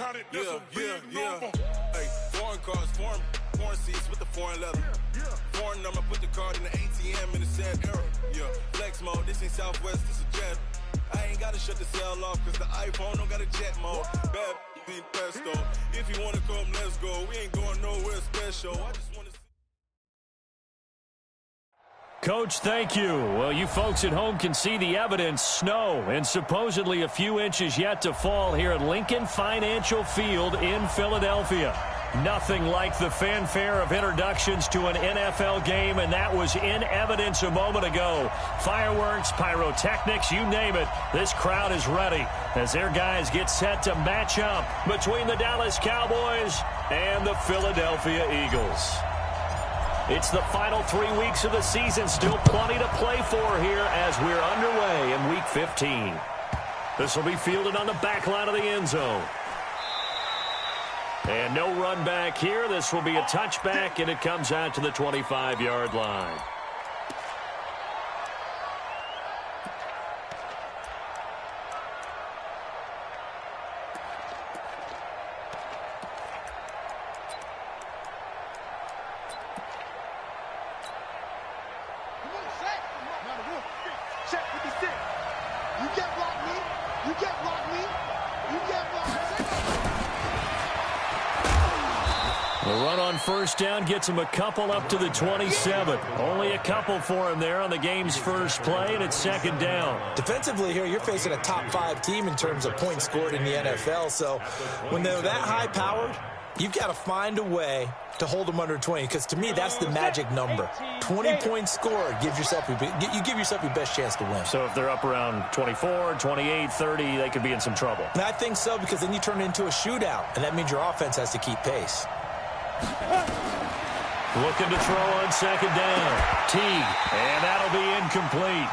Hey, foreign cars, foreign seats with the foreign leather. Foreign number, put the card in the ATM in the sad era. Yeah, flex mode, this ain't Southwest, this a jet. I ain't gotta shut the cell off, cause the iPhone don't got a jet mode. Bad beat pesto. If you wanna come, let's go. We ain't going nowhere special. I just wanna see. Coach, thank you. Well, you folks at home can see the evidence. Snow and supposedly a few inches yet to fall here at Lincoln Financial Field in Philadelphia. Nothing like the fanfare of introductions to an NFL game, and that was in evidence a moment ago. Fireworks, pyrotechnics, you name it. This crowd is ready as their guys get set to match up between the Dallas Cowboys and the Philadelphia Eagles. It's the final 3 weeks of the season. Still plenty to play for here as we're underway in Week 15. This will be fielded on the back line of the end zone. And no run back here. This will be a touchback, and it comes out to the 25-yard line. First down gets him a couple up to the 27. Only a couple for him there on the game's first play, and it's second down. Defensively here, you're facing a top-5 team in terms of points scored in the NFL. So when they're that high-powered, you've got to find a way to hold them under 20, because to me, that's the magic number. 20 points scored, you give yourself your best chance to win. So if they're up around 24, 28, 30, they could be in some trouble. And I think so, because then you turn it into a shootout, and that means your offense has to keep pace. Looking to throw on second down. Teague, and that'll be incomplete.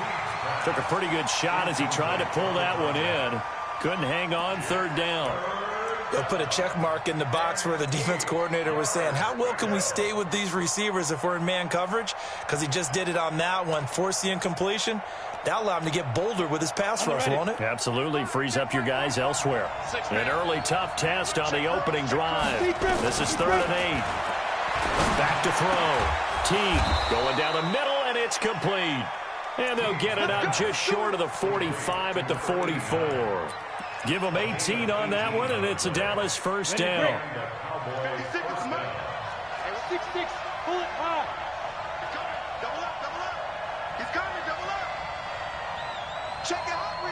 Took a pretty good shot as he tried to pull that one in. Couldn't hang on third down. They'll put a check mark in the box where the defense coordinator was saying, how well can we stay with these receivers if we're in man coverage? Because he just did it on that one, forced the incompletion. That'll allow him to get bolder with his pass rush, won't it? Absolutely. Frees up your guys elsewhere. An early tough test on the opening drive. This is 3rd and 8. Back to throw. Teague going down the middle, and it's complete. And they'll get it up just short of the 45 at the 44. Give them 18 on that one, and it's a Dallas first down. Pull it high. Double up. He's coming, double up. Check it out,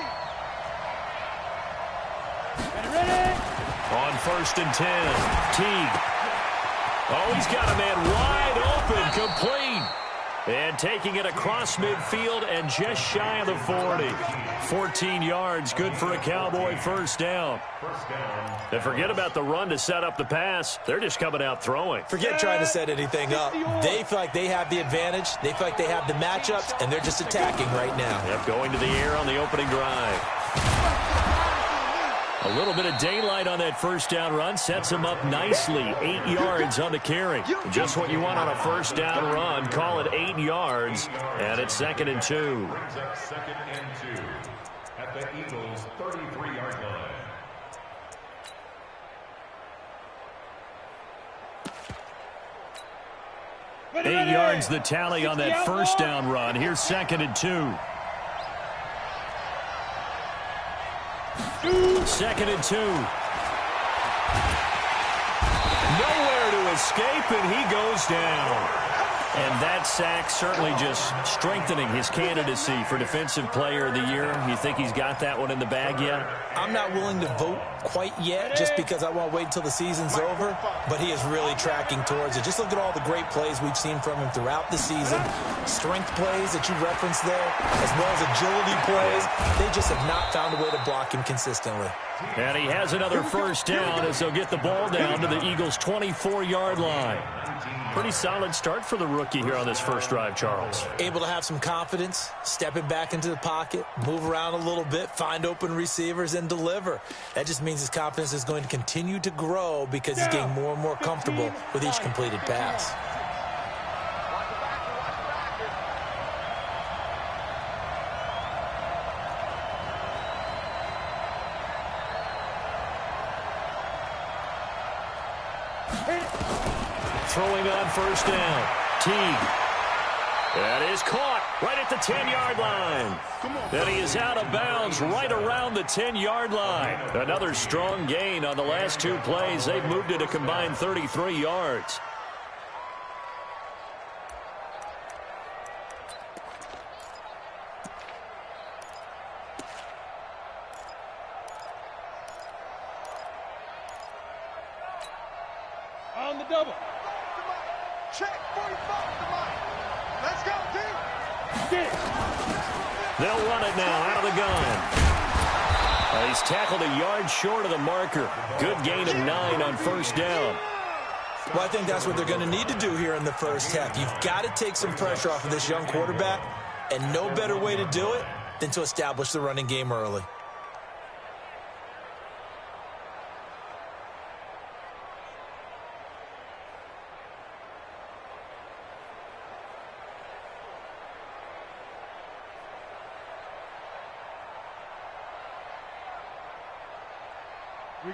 ready. On 1st and 10, Teague. Oh, he's got a man wide open, complete. And taking it across midfield and just shy of the 40. 14 yards, good for a Cowboy first down. And forget about the run to set up the pass. They're just coming out throwing. Forget trying to set anything up. They feel like they have the advantage. They feel like they have the matchups, and they're just attacking right now. Yep, going to the air on the opening drive. A little bit of daylight on that first down run sets him up nicely. 8 yards on the carry. Just what you want on a first down run. Call it 8 yards, and it's 2nd and 2. 2nd and 2 at the Eagles' 33-yard line. 8 yards the tally on that first down run. Here's 2nd and 2. 2nd and 2. Nowhere to escape, and he goes down. And that sack certainly just strengthening his candidacy for Defensive Player of the Year. You think he's got that one in the bag yet? I'm not willing to vote quite yet just because I want to wait until the season's over, but he is really tracking towards it. Just look at all the great plays we've seen from him throughout the season. Strength plays that you referenced there, as well as agility plays. They just have not found a way to block him consistently. And he has another first down as they'll get the ball down to the Eagles' 24-yard line. Pretty solid start for the rookie here on this first drive, Charles. Able to have some confidence, stepping back into the pocket, move around a little bit, find open receivers, and deliver. That just means his confidence is going to continue to grow because he's getting more and more comfortable with each completed pass. Throwing on first down. Teague. That is caught right at the 10-yard line. And he is out of bounds right around the 10-yard line. Another strong gain on the last two plays. They've moved it a combined 33 yards. On the double. Check 45. Let's go, team. They'll run it now out of the gun. He's tackled a yard short of the marker. Good gain of 9 on first down. Well, I think that's what they're going to need to do here in the first half. You've got to take some pressure off of this young quarterback, and no better way to do it than to establish the running game early.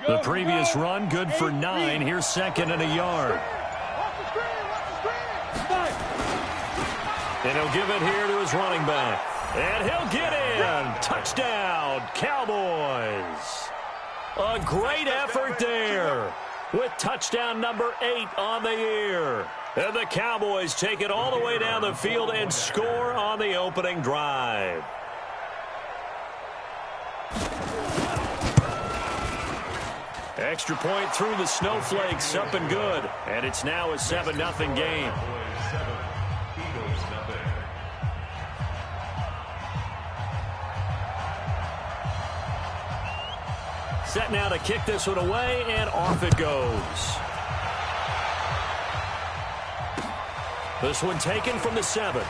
The previous run, good for 9. Here's second and a yard. And he'll give it here to his running back. And he'll get in. Touchdown, Cowboys. A great effort there with touchdown number 8 on the year. And the Cowboys take it all the way down the field and score on the opening drive. Extra point through the snowflakes, up and good. And it's now a 7-0 game. Set now to kick this one away, and off it goes. This one taken from the 7.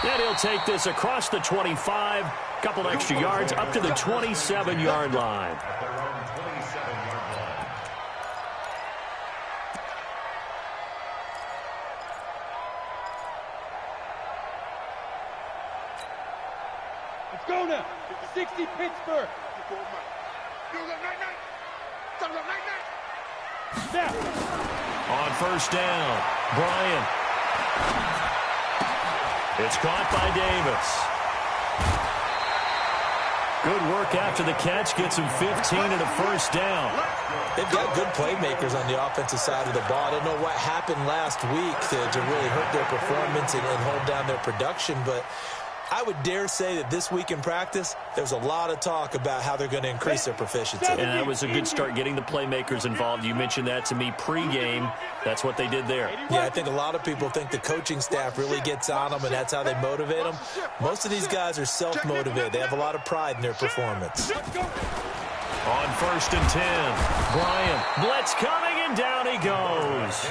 And he'll take this across the 25. Couple extra yards up to the 27-yard line. Let's go now. 60 Pittsburgh. Now. On first down, Bryant. It's caught by Davis. Good work after the catch. Gets him 15 and a first down. They've got good playmakers on the offensive side of the ball. I don't know what happened last week to really hurt their performance and hold down their production, but I would dare say that this week in practice, there's a lot of talk about how they're going to increase their proficiency. And that was a good start getting the playmakers involved. You mentioned that to me pregame. That's what they did there. Yeah, I think a lot of people think the coaching staff really gets on them, and that's how they motivate them. Most of these guys are self-motivated. They have a lot of pride in their performance. On first and 10, Bryant. Blitz coming, and down he goes.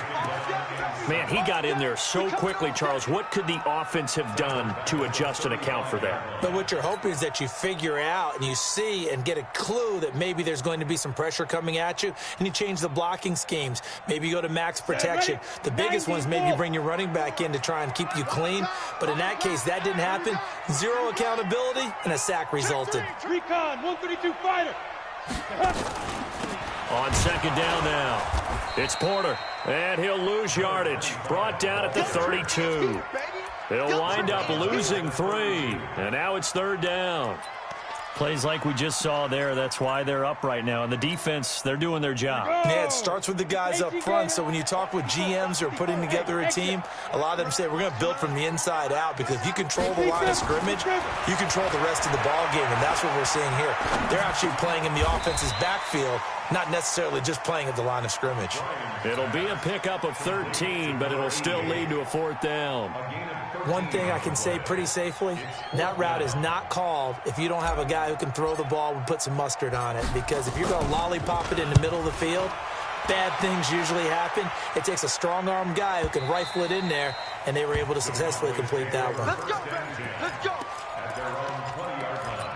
Man, he got in there so quickly, Charles. What could the offense have done to adjust and account for that? But what you're hoping is that you figure out and you see and get a clue that maybe there's going to be some pressure coming at you, and you change the blocking schemes. Maybe you go to max protection. The biggest one is maybe you bring your running back in to try and keep you clean. But in that case, that didn't happen. Zero accountability, and a sack resulted. Recon, 132 fighter. On second down now, it's Porter, and he'll lose yardage. Brought down at the 32. They'll wind up losing 3, and now it's third down. Plays like we just saw there. That's why they're up right now. And the defense, they're doing their job. Yeah, it starts with the guys up front. So when you talk with GMs who are putting together a team, a lot of them say we're going to build from the inside out, because if you control the line of scrimmage, you control the rest of the ball game, and that's what we're seeing here. They're actually playing in the offense's backfield, not necessarily just playing at the line of scrimmage. It'll be a pickup of 13, but it'll still lead to a fourth down. One thing I can say pretty safely, that route is not called if you don't have a guy who can throw the ball and put some mustard on it. Because if you're going to lollipop it in the middle of the field, bad things usually happen. It takes a strong-arm guy who can rifle it in there, and they were able to successfully complete that one. Let's go, baby. Let's go. At their own 20-yard line.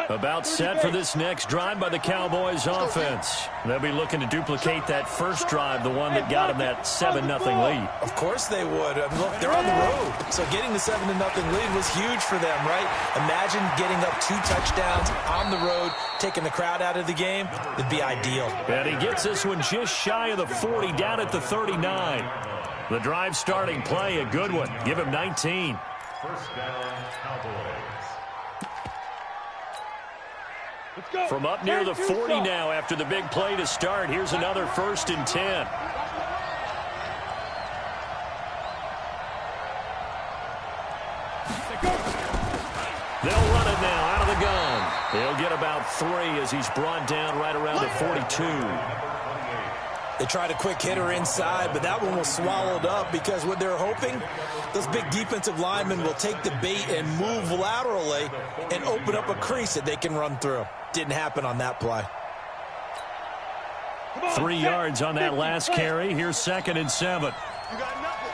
About set for this next drive by the Cowboys offense. They'll be looking to duplicate that first drive, the one that got them that 7-0 lead. Of course they would. I mean, look, they're on the road. So getting the 7-0 lead was huge for them, right? Imagine getting up 2 touchdowns on the road, taking the crowd out of the game. It'd be ideal. And he gets this one just shy of the 40, down at the 39. The drive starting play, a good one. Give him 19. First down, Cowboys. From up near the 40 now after the big play to start. Here's another 1st and 10. They'll run it now out of the gun. He'll get about 3 as he's brought down right around the 42. They tried a quick hitter inside, but that one was swallowed up because what they're hoping, those big defensive linemen will take the bait and move laterally and open up a crease that they can run through. Didn't happen on that play. 3 yards on that last carry. Here's 2nd and 7. You got nothing.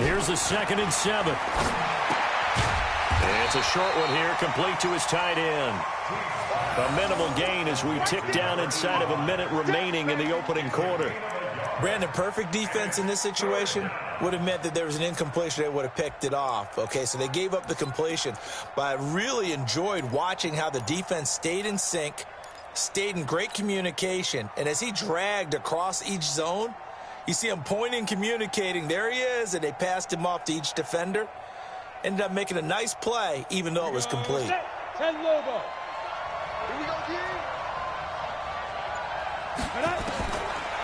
Here's the 2nd and 7. It's a short one here, complete to his tight end. A minimal gain as we tick down inside of a minute remaining in the opening quarter. Brandon, perfect defense in this situation would have meant that there was an incompletion. They would have picked it off. Okay, so they gave up the completion. But I really enjoyed watching how the defense stayed in sync, stayed in great communication. And as he dragged across each zone, you see him pointing, communicating. There he is, and they passed him off to each defender. Ended up making a nice play, even though it was complete. 10 Lobo. Here we go, G.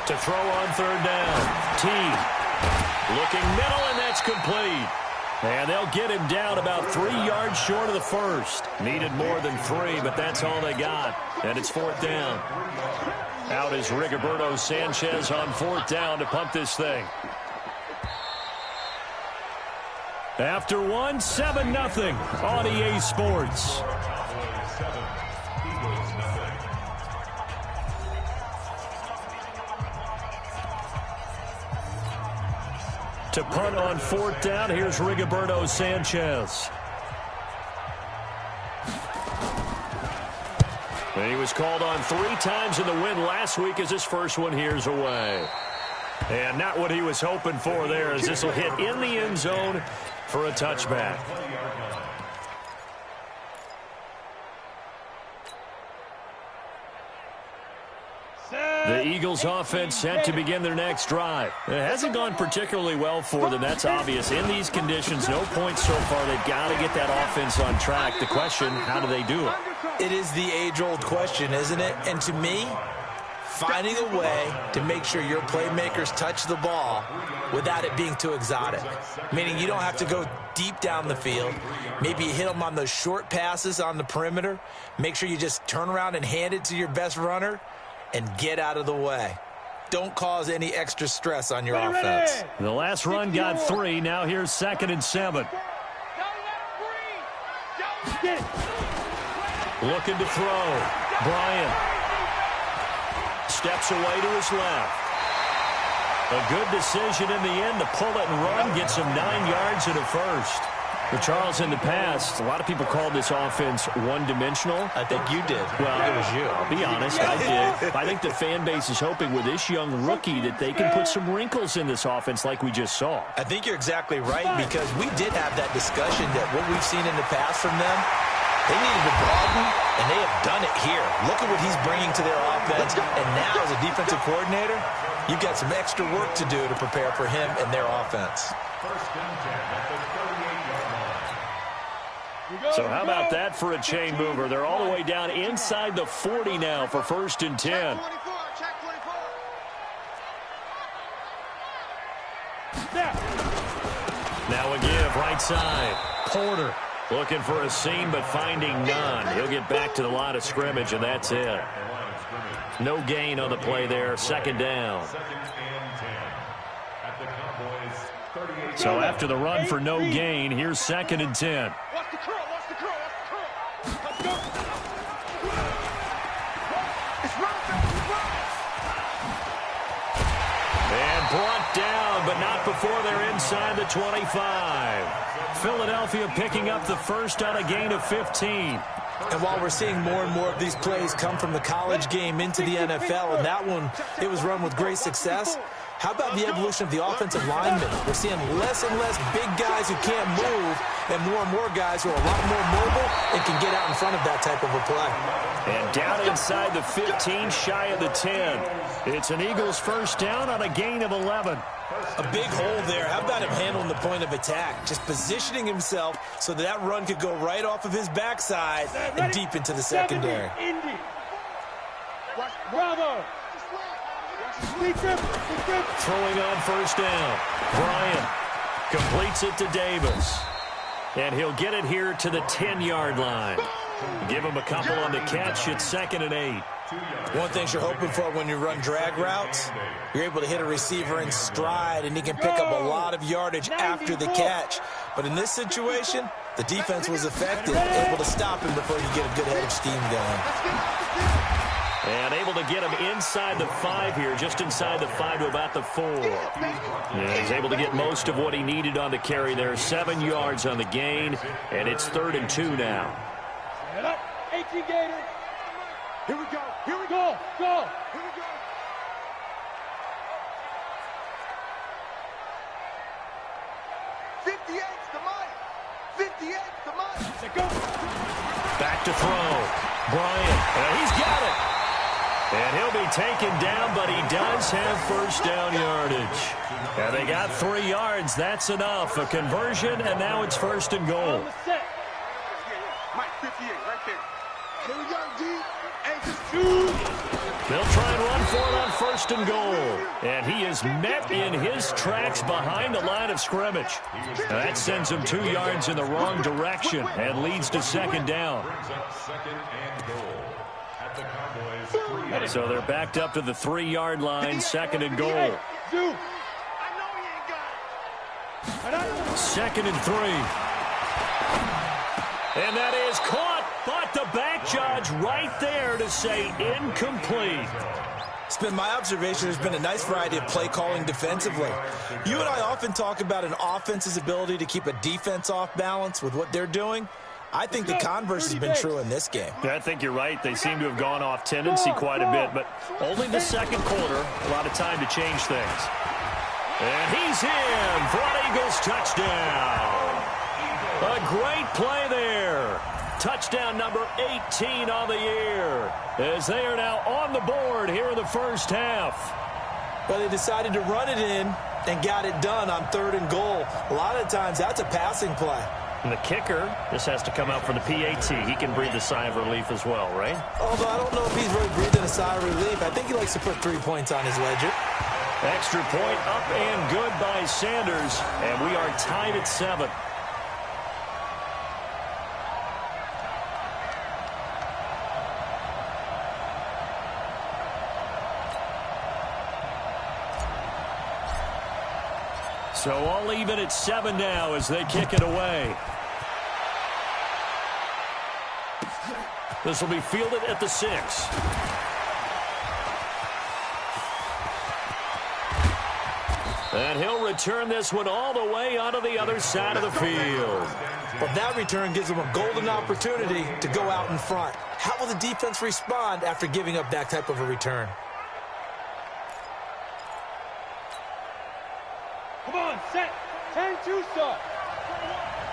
To throw on 3rd down. T. Looking middle, and that's complete. And they'll get him down about 3 yards short of the first. Needed more than 3, but that's all they got. And it's 4th down. Out is Rigoberto Sanchez on 4th down to punt this thing. After 1, 7-0 on EA Sports. To punt on 4th down, here's Rigoberto Sanchez. And he was called on 3 times in the win last week as his first one here's away. And not what he was hoping for there, as this will hit in the end zone for a touchback. The Eagles offense set to begin their next drive. It hasn't gone particularly well for them, that's obvious. In these conditions, no points so far. They've got to get that offense on track. The question, how do they do it? It is the age-old question, isn't it? And to me, finding a way to make sure your playmakers touch the ball without it being too exotic. Meaning you don't have to go deep down the field. Maybe you hit them on those short passes on the perimeter. Make sure you just turn around and hand it to your best runner and get out of the way. Don't cause any extra stress on your offense. The last run got 3. Now here's 2nd and 7. Looking to throw. Bryant steps away to his left. A good decision in the end to pull it and run. Gets him 9 yards and a first. But Charles, in the past, a lot of people called this offense one-dimensional. I think you did. Well, it was you. I'll be honest, I did. I think the fan base is hoping with this young rookie that they can put some wrinkles in this offense like we just saw. I think you're exactly right, because we did have that discussion that what we've seen in the past from them, they needed to broaden, and they have done it here. Look at what he's bringing to their offense, and now as a defensive coordinator, you've got some extra work to do to prepare for him and their offense. First and 10 at the 38-yard line. So how about that for a chain mover? They're all the way down inside the 40 now for 1st and 10. Check 24. Check 24. Now a give, right side. Porter looking for a seam, but finding none. He'll get back to the line of scrimmage, and that's it. No gain on the play there. 2nd down. So after the run for no gain, here's 2nd and 10. Watch the curl. Watch the curl. Watch the curl. Let's go. It's run. And brought down, but not before they're inside the 25. Philadelphia picking up the first on a gain of 15. And while we're seeing more and more of these plays come from the college game into the NFL, and that one, it was run with great success, how about the evolution of the offensive linemen? We're seeing less and less big guys who can't move and more guys who are a lot more mobile and can get out in front of that type of a play. And down inside the 15, shy of the 10. It's an Eagles first down on a gain of 11. A big hole there. How about him handling the point of attack? Just positioning himself so that run could go right off of his backside and deep into the secondary. Bravo. Throwing on first down. Bryant completes it to Davis. And he'll get it here to the 10-yard line. Give him a couple on the catch. It's 2nd and 8. One thing you're hoping for when you run drag routes, you're able to hit a receiver in stride, and he can pick up a lot of yardage after the catch. But in this situation, the defense was effective, able to stop him before you get a good head of steam going. And able to get him inside the 5 here, just inside the 5 to about the 4. And he's able to get most of what he needed on the carry there. 7 yards on the gain, and it's 3rd and 2 now. Get up, 18 Gators. Here we go. Here we go. Go. Here we go. Back to throw. Bryant, and he's got it. And he'll be taken down, but he does have first down yardage. And they got 3 yards. That's enough. A conversion, and now it's 1st and goal. Mike, 58, right there. Here we go, D. And just shoot. They'll try and run for it on 1st and goal. And he is met in his tracks behind the line of scrimmage. Now that sends him 2 yards in the wrong direction and leads to 2nd down. So they're backed up to the 3-yard line, 2nd and goal. 2nd and 3. And that is caught, but the back judge right there to say incomplete. It's been my observation there's been a nice variety of play calling defensively. You and I often talk about an offense's ability to keep a defense off balance with what they're doing. I think the converse has been true in this game. I think you're right. They seem to have gone off tendency quite a bit, but only the 2nd quarter, a lot of time to change things. And he's in for an Eagles touchdown. A great play there. Touchdown number 18 on the year, as they are now on the board here in the first half. Well, they decided to run it in and got it done on 3rd and goal. A lot of times that's a passing play. And the kicker, this has to come out from the PAT. He can breathe a sigh of relief as well, right? Although I don't know if he's really breathing a sigh of relief. I think he likes to put 3 points on his ledger. Extra point up and good by Sanders, and we are tied at 7. So all even at 7 now as they kick it away. This will be fielded at the 6. And he'll return this one all the way onto the other side of the field. But that return gives them a golden opportunity to go out in front. How will the defense respond after giving up that type of a return? Come on, set. 10-2 start.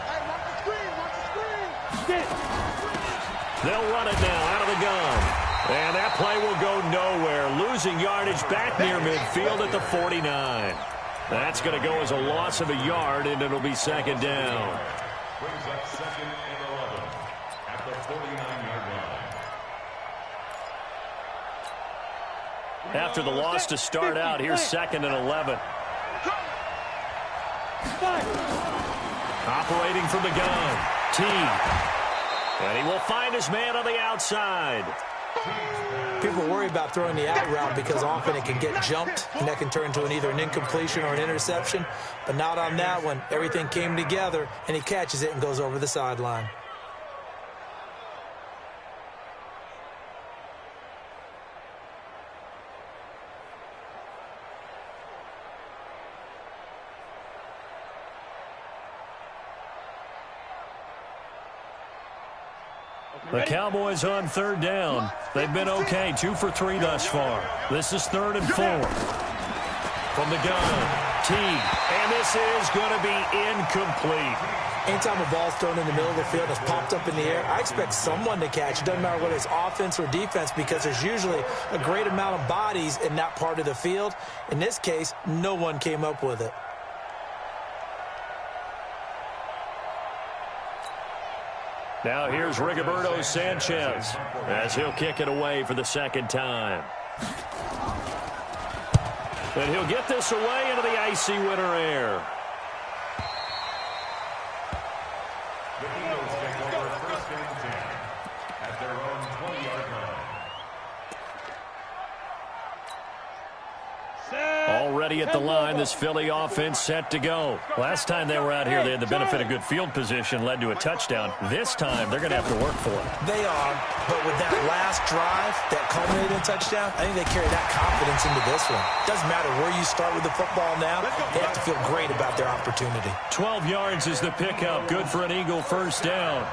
Hey, watch the screen. Watch the screen. Sit. They'll run it now out of the gun. And that play will go nowhere. Losing yardage back near midfield at the 49. That's going to go as a loss of a yard, and it'll be 2nd down. Brings up 2nd and 11 at the 49-yard line. After the loss to start out, here's 2nd and 11. Operating from the gun. T. And he will find his man on the outside. People worry about throwing the out route because often it can get jumped, and that can turn into either an incompletion or an interception. But not on that one. Everything came together, and he catches it and goes over the sideline. The Cowboys on third down. They've been okay, 2 for 3 thus far. This is 3rd and 4. From the gun, Teague, and this is going to be incomplete. Anytime a ball's thrown in the middle of the field and it's popped up in the air, I expect someone to catch. It doesn't matter whether it's offense or defense because there's usually a great amount of bodies in that part of the field. In this case, no one came up with it. Now here's Rigoberto Sanchez as he'll kick it away for the second time. And he'll get this away into the icy winter air. The Eagles take over 1st and 10 at their own 20-yard line. Already at the line, this Philly offense set to go. Last time they were out here, they had the benefit of good field position, led to a touchdown. This time, they're going to have to work for it. They are, but with that last drive that culminated in a touchdown, I think they carry that confidence into this one. Doesn't matter where you start with the football now, they have to feel great about their opportunity. 12 yards is the pickup. Good for an Eagle first down.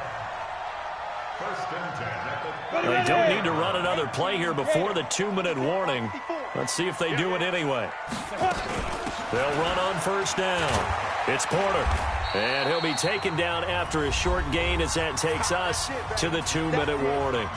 1st and 10 at the They don't need to run another play here before the 2-minute warning. Let's see if they do it anyway. They'll run on first down. It's Porter. And he'll be taken down after a short gain as that takes us to the 2-minute warning.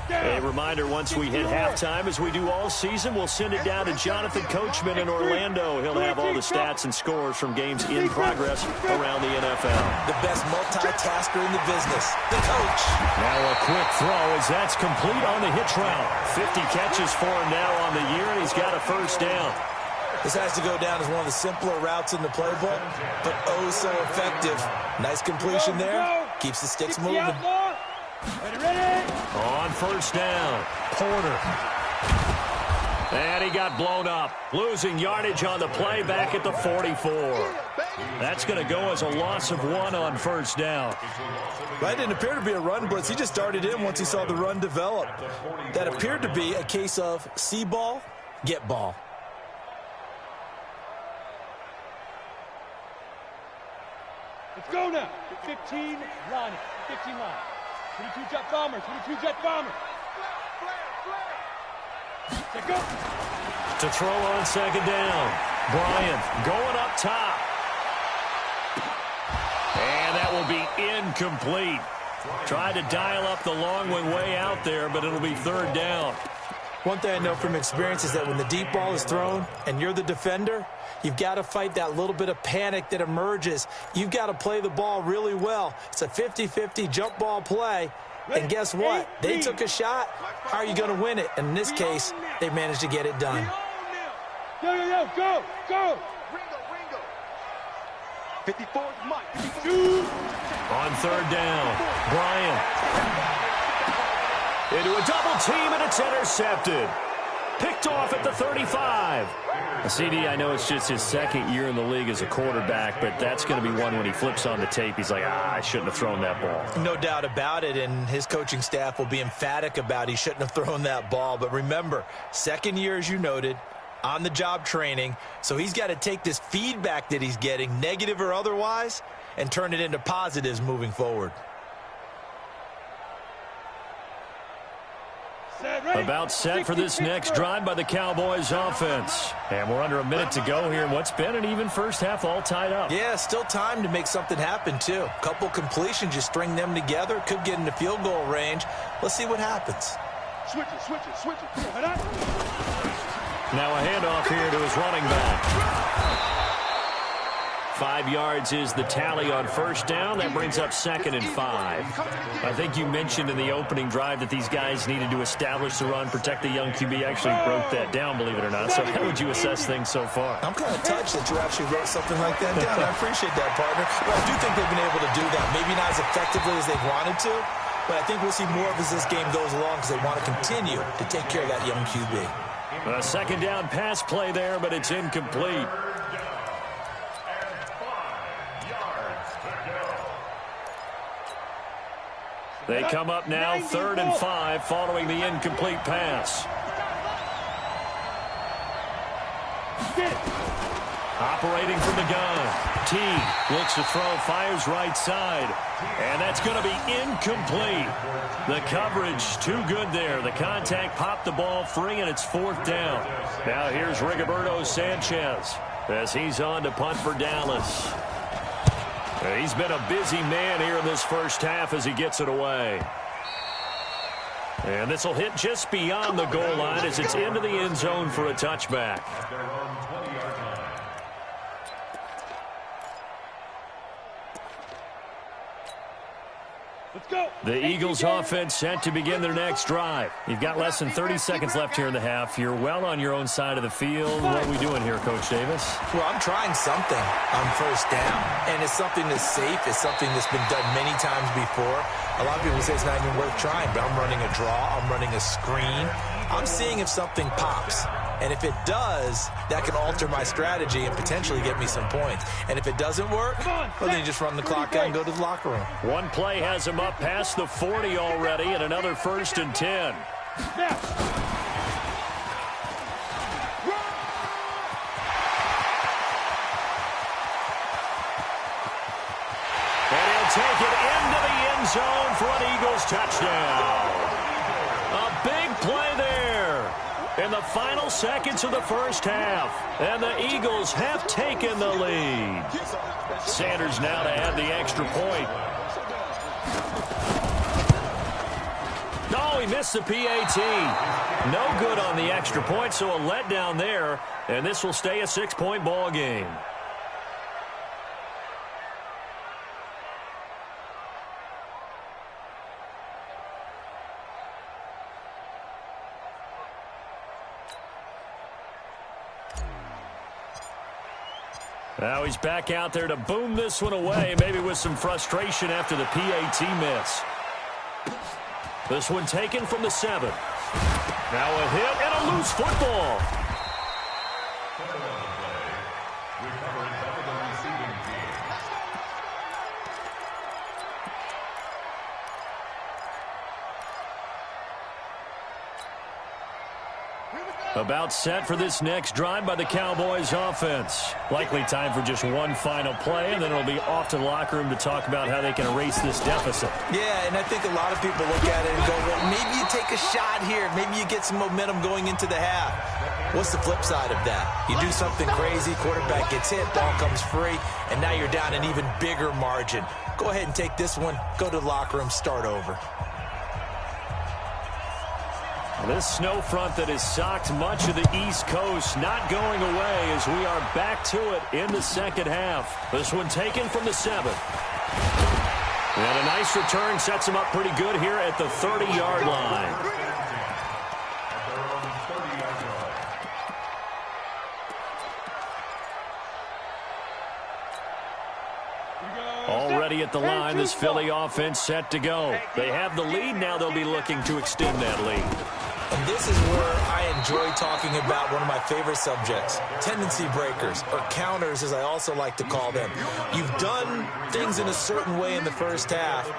A reminder, once we hit halftime, as we do all season, we'll send it down to Jonathan Coachman in Orlando. He'll have all the stats and scores from games in progress around the NFL. The best multitasker in the business, the coach. Now a quick throw as that's complete on the hitch route. 50 catches for him now on the year, and he's got a first down. This has to go down as one of the simpler routes in the playbook, but oh so effective. Nice completion there. Keeps the sticks moving. On first down, Porter. And he got blown up. Losing yardage on the play back at the 44. That's going to go as a loss of 1 on first down. That didn't appear to be a run blitz. He just darted in once he saw the run develop. That appeared to be a case of see ball, get ball. Let's go now. 15 line. 15 line. 22 jet bomber. 22 jet bomber. Let's go. To throw on second down. Bryant going up top. And that will be incomplete. Tried to dial up the long one way out there, but it'll be third down. One thing I know from experience is that when the deep ball is thrown and you're the defender, you've got to fight that little bit of panic that emerges. You've got to play the ball really well. It's a 50-50 jump ball play. And guess what? They took a shot. How are you going to win it? And in this case, they managed to get it done. Go, go, go. Ringo. 54 is Mike. 52. On third down, Bryant. Into a double team, and it's intercepted. Picked off at the 35. CD, I know it's just his second year in the league as a quarterback, but that's going to be one when he flips on the tape. He's like, I shouldn't have thrown that ball. No doubt about it, and his coaching staff will be emphatic about he shouldn't have thrown that ball. But remember, second year, as you noted, on-the-job training, so he's got to take this feedback that he's getting, negative or otherwise, and turn it into positives moving forward. About set for this next drive by the Cowboys offense. And we're under a minute to go here in what's been an even first half, all tied up. Yeah, still time to make something happen, too. A couple completions, you string them together, could get into field goal range. Let's see what happens. Switch it. Now a handoff here to his running back. 5 yards is the tally on first down. That brings up 2nd and 5. I think you mentioned in the opening drive that these guys needed to establish the run, protect the young QB. Actually broke that down, believe it or not. So how would you assess things so far? I'm kind of touched that you actually wrote something like that down. I appreciate that, partner. But I do think they've been able to do that. Maybe not as effectively as they wanted to, but I think we'll see more of as this game goes along because they want to continue to take care of that young QB. A second down pass play there, but it's incomplete. They come up now 3rd and 5 following the incomplete pass. Operating from the gun. T looks to throw, fires right side. And that's going to be incomplete. The coverage too good there. The contact popped the ball free, and it's 4th down. Now here's Rigoberto Sanchez as he's on to punt for Dallas. He's been a busy man here in this first half as he gets it away. And this will hit just beyond the goal line as it's into the end zone for a touchback. Let's go. The Eagles offense set to begin their next drive. You've got less than 30 seconds left here in the half. You're well on your own side of the field. What are we doing here, Coach Davis? Well, I'm trying something on first down, and it's something that's safe. It's something that's been done many times before. A lot of people say it's not even worth trying, but I'm running a draw. I'm running a screen. I'm seeing if something pops. And if it does, that can alter my strategy and potentially get me some points. And if it doesn't work, well, then you just run the clock out and go to the locker room. One play has him up past the 40 already, and another 1st and 10. And he'll take it into the end zone for an Eagles touchdown. A big play there in the final seconds of the first half. And the Eagles have taken the lead. Sanders now to add the extra point. No, he missed the PAT. No good on the extra point, so a letdown there. And this will stay a 6-point ball game. Now he's back out there to boom this one away, maybe with some frustration after the PAT miss. This one taken from the 7. Now a hit and a loose football. About set for this next drive by the Cowboys offense. Likely time for just one final play, and then it'll be off to the locker room to talk about how they can erase this deficit. Yeah, and I think a lot of people look at it and go, well, maybe you take a shot here. Maybe you get some momentum going into the half. What's the flip side of that? You do something crazy, quarterback gets hit, ball comes free, and now you're down an even bigger margin. Go ahead and take this one, go to the locker room, start over. This snow front that has socked much of the East Coast not going away as we are back to it in the second half. This one taken from the 7. And a nice return sets him up pretty good here at the 30-yard line. Already at the line, this Philly offense set to go. They have the lead, now they'll be looking to extend that lead. And this is where I enjoy talking about one of my favorite subjects, tendency breakers, or counters as I also like to call them. You've done things in a certain way in the first half,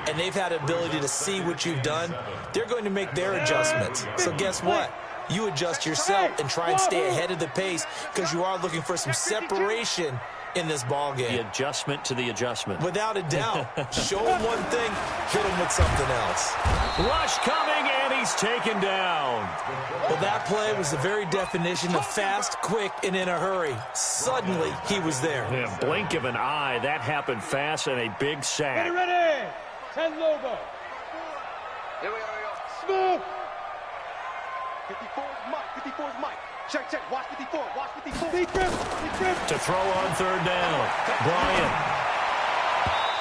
and they've had the ability to see what you've done. They're going to make their adjustments. So guess what? You adjust yourself and try and stay ahead of the pace because you are looking for some separation in this ball game. The adjustment to the adjustment. Without a doubt. Show him one thing, hit him with something else. Rush coming, and he's taken down. Well, that play was the very definition of fast, quick, and in a hurry. Suddenly, he was there. In a blink of an eye, that happened fast and a big sack. Ready. 10 Lobo. Here we go. Smooth. 54's Mike. 54's Mike. Check. Watch 54. Watch 54. Deep grip. To throw on 3rd down. Bryant.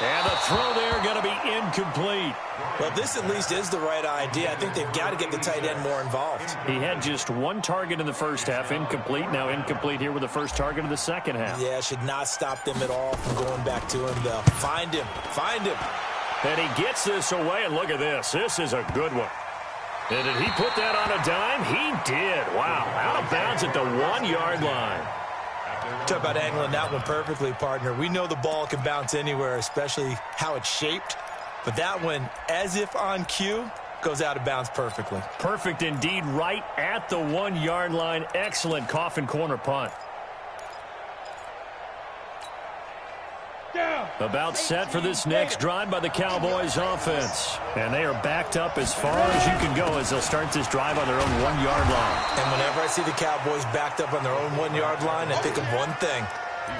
And the throw there going to be incomplete. Well, this at least is the right idea. I think they've got to get the tight end more involved. He had just one target in the first half, incomplete. Now incomplete here with the first target of the second half. Yeah, should not stop them at all from going back to him, though. Find him. And he gets this away, and look at this. This is a good one. And did he put that on a dime? He did. Wow. Out of bounds at the 1-yard line. Talk about angling that one perfectly, partner. We know the ball can bounce anywhere, especially how it's shaped. But that one, as if on cue, goes out of bounds perfectly. Perfect indeed, right at the 1-yard line. Excellent coffin corner punt. About set for this next drive by the Cowboys offense. And they are backed up as far as you can go as they'll start this drive on their own 1-yard line. And whenever I see the Cowboys backed up on their own 1-yard line, I think of one thing.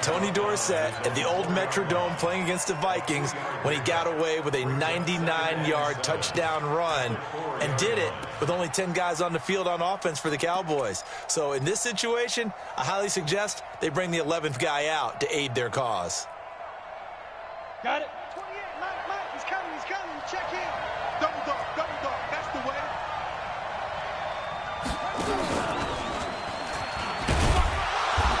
Tony Dorsett at the old Metrodome playing against the Vikings when he got away with a 99-yard touchdown run and did it with only 10 guys on the field on offense for the Cowboys. So in this situation, I highly suggest they bring the 11th guy out to aid their cause. Got it. 28, Mike, he's coming, check in. Double dog, that's the way.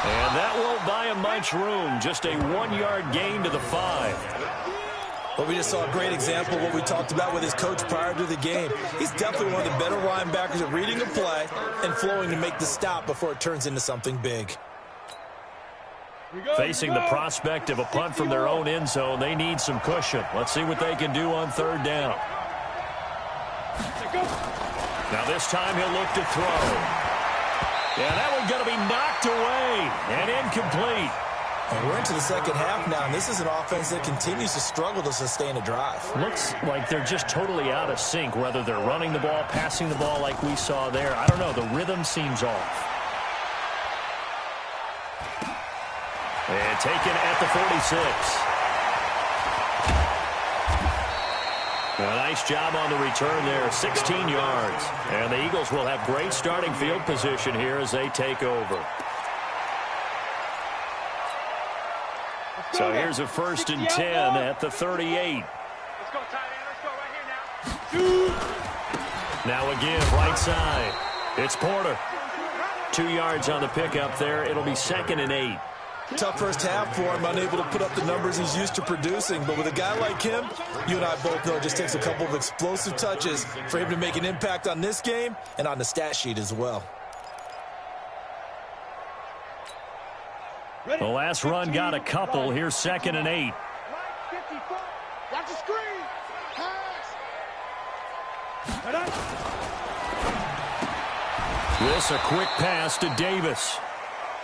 And that won't buy him much room. Just a 1-yard gain to the 5. Well, we just saw a great example of what we talked about with his coach prior to the game. He's definitely one of the better linebackers at reading a play and flowing to make the stop before it turns into something big. Facing the prospect of a punt from their own end zone, they need some cushion. Let's see what they can do on 3rd down. Now this time he'll look to throw. Yeah, that one's going to be knocked away and incomplete. And we're into the second half now, and this is an offense that continues to struggle to sustain a drive. Looks like they're just totally out of sync, whether they're running the ball, passing the ball like we saw there. I don't know. The rhythm seems off. And taken at the 46. A nice job on the return there, 16 yards. And the Eagles will have great starting field position here as they take over. So here's a 1st and 10 at the 38. Let's go, tight end. Let's go right here now. Now again, right side. It's Porter. 2 yards on the pickup there. It'll be 2nd and 8. Tough first half for him, unable to put up the numbers he's used to producing. But with a guy like him, you and I both know it just takes a couple of explosive touches for him to make an impact on this game and on the stat sheet as well. The last run got a couple. Here's 2nd and 8. 54. Watch the screen. Pass. This a quick pass to Davis.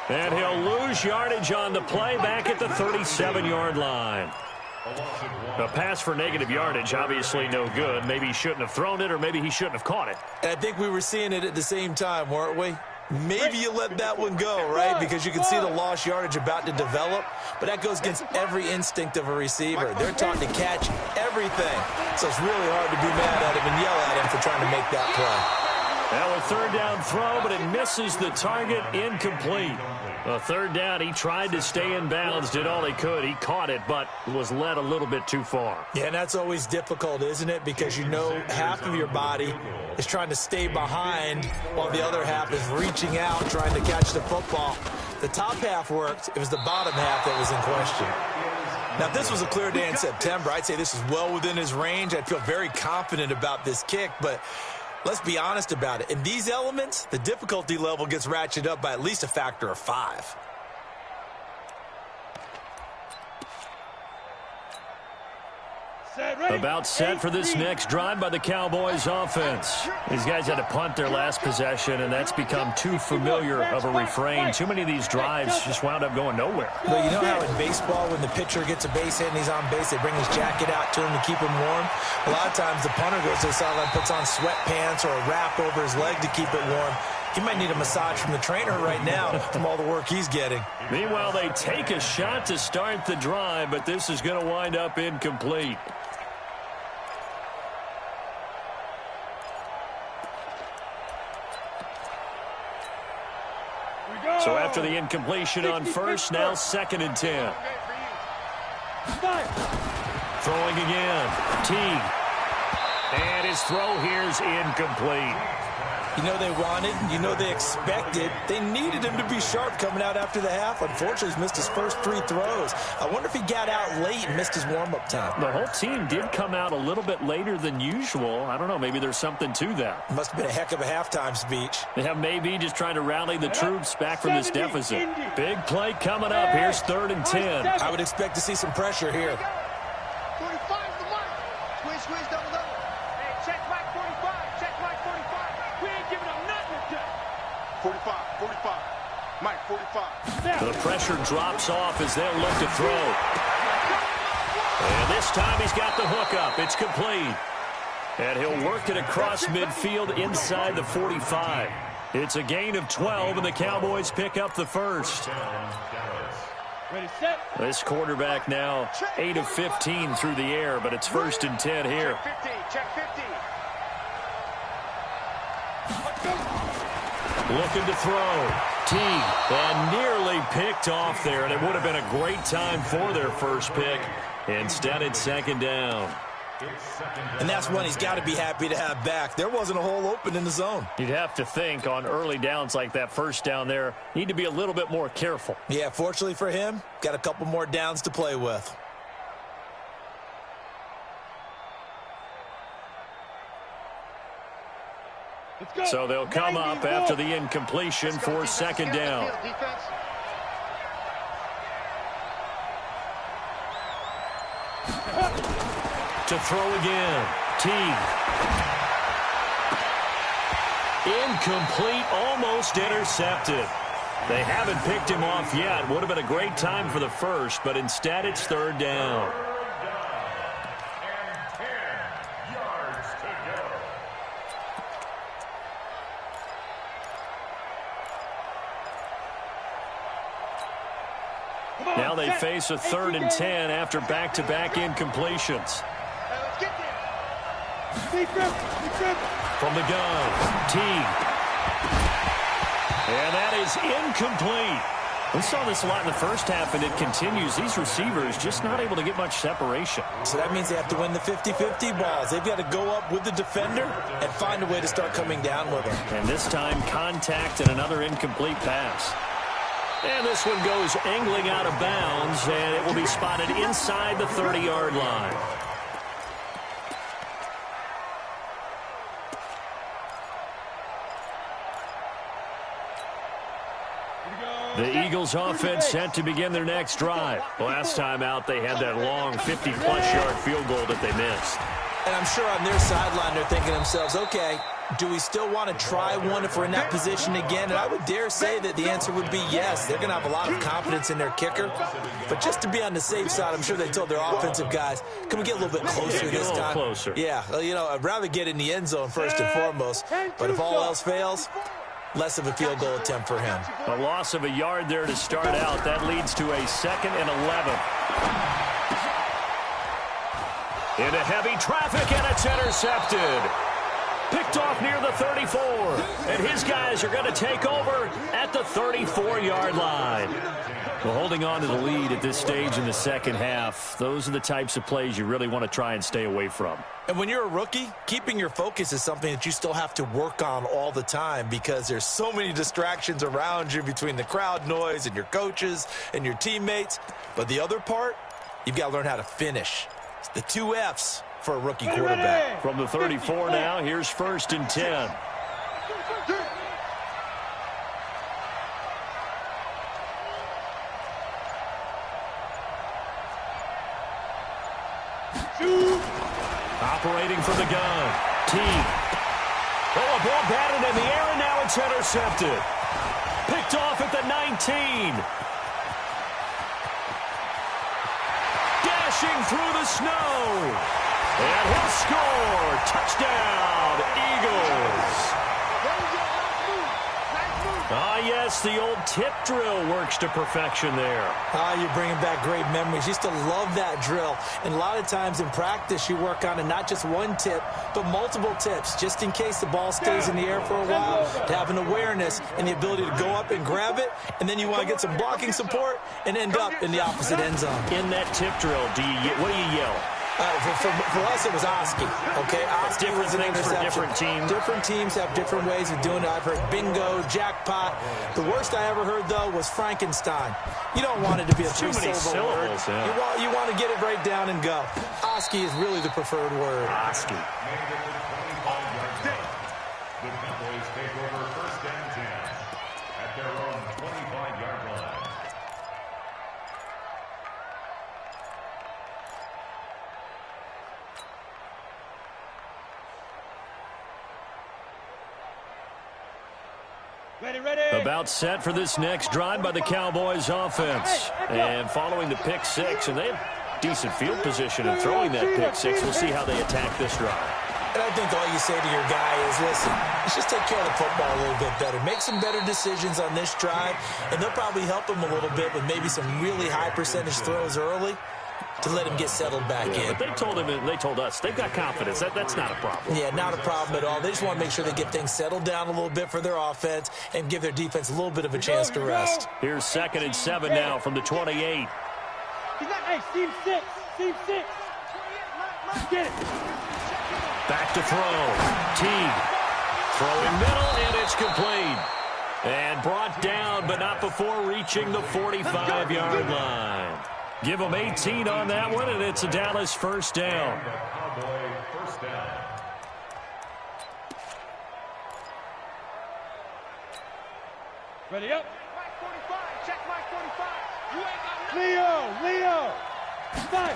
And he'll lose yardage on the play back at the 37-yard line. A pass for negative yardage, obviously no good. Maybe he shouldn't have thrown it, or maybe he shouldn't have caught it. And I think we were seeing it at the same time, weren't we? Maybe you let that one go, right? Because you can see the lost yardage about to develop. But that goes against every instinct of a receiver. They're taught to catch everything. So it's really hard to be mad at him and yell at him for trying to make that play. Now a 3rd down throw, but it misses the target, incomplete. A 3rd down, he tried to stay in bounds, did all he could. He caught it, but was led a little bit too far. Yeah, and that's always difficult, isn't it? Because you know half of your body is trying to stay behind while the other half is reaching out, trying to catch the football. The top half worked. It was the bottom half that was in question. Now, if this was a clear day in September, I'd say this is well within his range. I'd feel very confident about this kick, but let's be honest about it. In these elements, the difficulty level gets ratcheted up by at least a factor of 5. About set for this next drive by the Cowboys offense. These guys had to punt their last possession, and that's become too familiar of a refrain. Too many of these drives just wound up going nowhere. Well, you know how in baseball, when the pitcher gets a base hit and he's on base, they bring his jacket out to him to keep him warm? A lot of times the punter goes to the sideline, puts on sweatpants or a wrap over his leg to keep it warm. He might need a massage from the trainer right now from all the work he's getting. Meanwhile, they take a shot to start the drive, but this is going to wind up incomplete. So after the incompletion on 1st, now 2nd and 10. Throwing again. Teague. And his throw here's incomplete. You know they wanted, you know they expected. They needed him to be sharp coming out after the half. Unfortunately, he's missed his first 3 throws. I wonder if he got out late and missed his warm-up time. The whole team did come out a little bit later than usual. I don't know, maybe there's something to that. Must have been a heck of a halftime speech. Yeah, maybe just trying to rally the troops back from this deficit. Big play coming up. Here's 3rd and 10. I would expect to see some pressure here. 45 the mark. Squeeze, double. Hey, check Mike 45. Check Mike 45. We ain't giving up nothing today. 45. Mike 45. The pressure drops off as they'll look to throw. And this time he's got the hook up. It's complete. And he'll work it across midfield inside the 45. It's a gain of 12, and the Cowboys pick up the first. Ready, set. This quarterback now 8 of 15 through the air, but it's 1st and 10 here. Check 50. Looking to throw. T, and nearly picked off there, and it would have been a great time for their first pick. Instead, it's 2nd down. And that's one he's got to be happy to have back. There wasn't a hole open in the zone. You'd have to think on early downs like that, first down there, need to be a little bit more careful. Yeah, fortunately for him, got a couple more downs to play with. Let's go. So they'll come up after the incompletion for 2nd down. To throw again. T. Incomplete, almost intercepted. They haven't picked him off yet. Would have been a great time for the first, but instead it's 3rd down. And 10 yards to go. Now they face a 3rd and 10 after back-to-back incompletions. From the gun, T. And that is incomplete. We saw this a lot in the first half, and it continues. These receivers just not able to get much separation. So that means they have to win the 50-50 balls. They've got to go up with the defender and find a way to start coming down with them. And this time, contact and another incomplete pass. And this one goes angling out of bounds, and it will be spotted inside the 30-yard line. The Eagles offense set to begin their next drive. Last time out, they had that long 50-plus yard field goal that they missed. And I'm sure on their sideline, they're thinking to themselves, okay, do we still want to try one if we're in that position again? And I would dare say that the answer would be yes. They're going to have a lot of confidence in their kicker. But just to be on the safe side, I'm sure they told their offensive guys, can we get a little bit closer this time? Closer. Yeah, well, you know, I'd rather get in the end zone first and foremost. But if all else fails, less of a field goal attempt for him. A loss of a yard there to start out. That leads to a 2nd and 11. Into heavy traffic, and it's intercepted. Picked off near the 34. And his guys are going to take over at the 34-yard line. Well, holding on to the lead at this stage in the second half, those are the types of plays you really want to try and stay away from. And when you're a rookie, keeping your focus is something that you still have to work on all the time because there's so many distractions around you between the crowd noise and your coaches and your teammates. But the other part, you've got to learn how to finish. It's the 2 F's for a rookie quarterback. From the 34 now, here's 1st and 10. Operating from the gun. T. Oh, a ball batted in the air, and now it's intercepted. Picked off at the 19. Dashing through the snow. And he'll score. Touchdown, Eagles. Ah, yes, the old tip drill works to perfection there. Ah, you're bringing back great memories. Used to love that drill. And a lot of times in practice, you work on it, not just one tip, but multiple tips, just in case the ball stays in the air for a while, to have an awareness and the ability to go up and grab it, and then you want to get some blocking support and end up in the opposite end zone. In that tip drill, what do you yell? For us, it was Oski. Okay, Oski was an interception. For different teams. Different teams have different ways of doing it. I've heard bingo, jackpot. The worst I ever heard, though, was Frankenstein. You don't want it to be a three-syllable word. Yeah. You want to get it right down and go. Oski is really the preferred word. Oski. The Cowboys take over 1st and 10 at their own 25-yard line. Ready. About set for this next drive by the Cowboys offense. And following the pick six, and they have decent field position in throwing that pick six. We'll see how they attack this drive. And I think all you say to your guy is, listen, let's just take care of the football a little bit better. Make some better decisions on this drive, and they'll probably help him a little bit with maybe some really high percentage throws early to let him get settled back in. But they told him, and they told us, they've got confidence. That's not a problem. Yeah, not a problem at all. They just want to make sure they get things settled down a little bit for their offense and give their defense a little bit of a chance to rest. Here's 2nd and 7 now from the 28. Hey, team 6. Get it. Back to throw. Teague. Throwing middle, and it's complete. And brought down, but not before reaching the 45-yard line. Give them 18 on that one, and it's a Dallas 1st down. Cowboy 1st down. Ready up. Mike 45. Check Mike 45. You ain't got Leo. 5.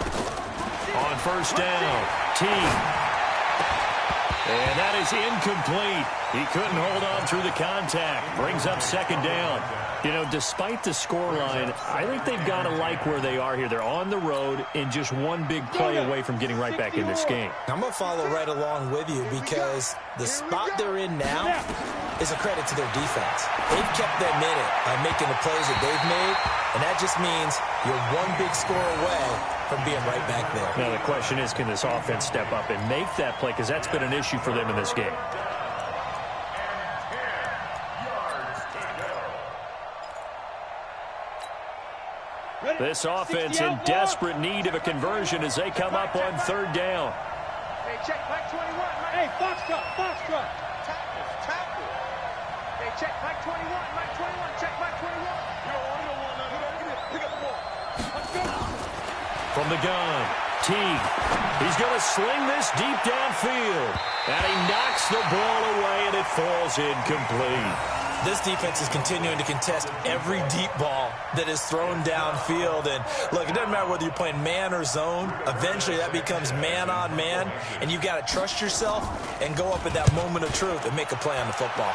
On 1st down, Teague. And that is incomplete. He couldn't hold on through the contact. Brings up 2nd down. You know, despite the scoreline, I think they've got to like where they are here. They're on the road and just one big play away from getting right back in this game. I'm going to follow right along with you because the spot they're in now is a credit to their defense. They've kept them in it by making the plays that they've made, and that just means you're one big score away from being right back there. Now, the question is, can this offense step up and make that play? Because that's been an issue for them in this game. This offense in desperate need of a conversion as they come up on 3rd down. Hey, check Mike 21. Hey, Foxtrot. Tackle. Hey, check Mike 21. Mike 21. Check Mike 21. Pick up the ball. Let's go. From the gun, Teague. He's going to sling this deep downfield. And he knocks the ball away, and it falls incomplete. This defense is continuing to contest every deep ball that is thrown downfield. And, look, it doesn't matter whether you're playing man or zone. Eventually, that becomes man on man. And you've got to trust yourself and go up at that moment of truth and make a play on the football.